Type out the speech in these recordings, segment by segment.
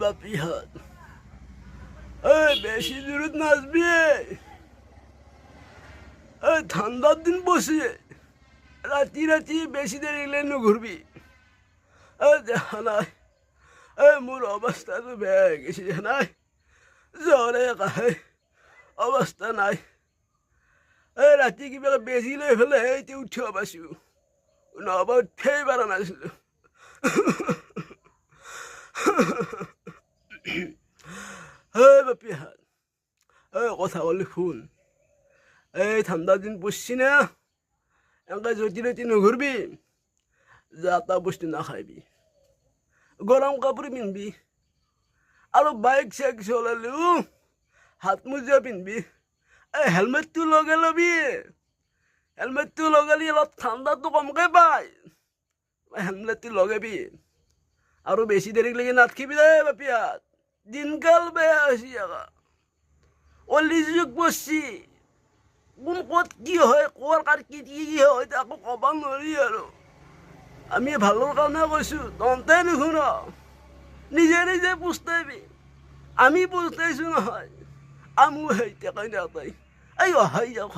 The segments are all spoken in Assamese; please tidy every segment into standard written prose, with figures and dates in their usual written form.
বাপি হাত বেশি দূরত নাচবি ঠান্ডার দিন বসে রাতি রাতি বেশি দেরি এলে ঘুরবি দেখা নাই মোর অবস্থা তো বেয়া হয়ে গেছে নাই জ্বরে কাহে অবস্থা নাই রাতি কিবা বেজি লৈ ফেলে এতিয়া উঠিব পাইছোঁ নহবা উঠিবই পৰা নাছিলোঁ বাপি হাত কথা বলি শুন ঠান্ডা দিন পড়ছি না এনেকে যতি রতি নঘুরবি যা তা বস্তু নাখাইবি গরম কাপড় পিনবি আর বাইক সাইক চলালেও হাত মোজা পিনবি হেলমেটটো লগাই লবি হেলমেটটো লগালে অলপ ঠাণ্ডাটো কমকৈ পায় হেলমেটটো লগাবি আৰু বেছি দেৰিলৈকে নাথাকিবি দে বাপিয়াত দিনকাল বেয়া হৈছে আকৌ অলি যুগ পড়ছি কোন ক'ত কি হয় ক'ৰ কাৰ কি হয় তাকো ক'ব নোৱাৰি আৰু আমি ভালৰ কাৰণে কৈছোঁ তহঁতে নুশুন নিজে নিজে পস্তাবি আমি পস্তাইছোঁ নহয় আমো সেইতে কইনাতাই অহাই যাওঁ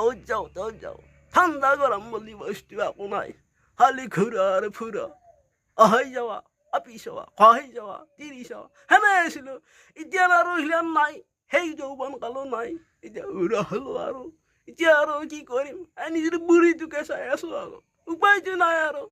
অত যাওঁ ঠাণ্ডা গৰম বুলি বস্তু একো নাই খালি ঘূৰা আৰু ফুৰা অহাই যাৱা অফিচ হোৱা খহাই যাৱা তিৰি চাৱা সেনে আছিলোঁ এতিয়া আৰু সিলান নাই সেই যৌৱন কালো নাই এতিয়া উৰা হ'লো আৰু এতিয়া আৰু কি কৰিম নিজৰ বুঢ়ীটোকে চাই আছোঁ আৰু উপায়টো নাই আৰু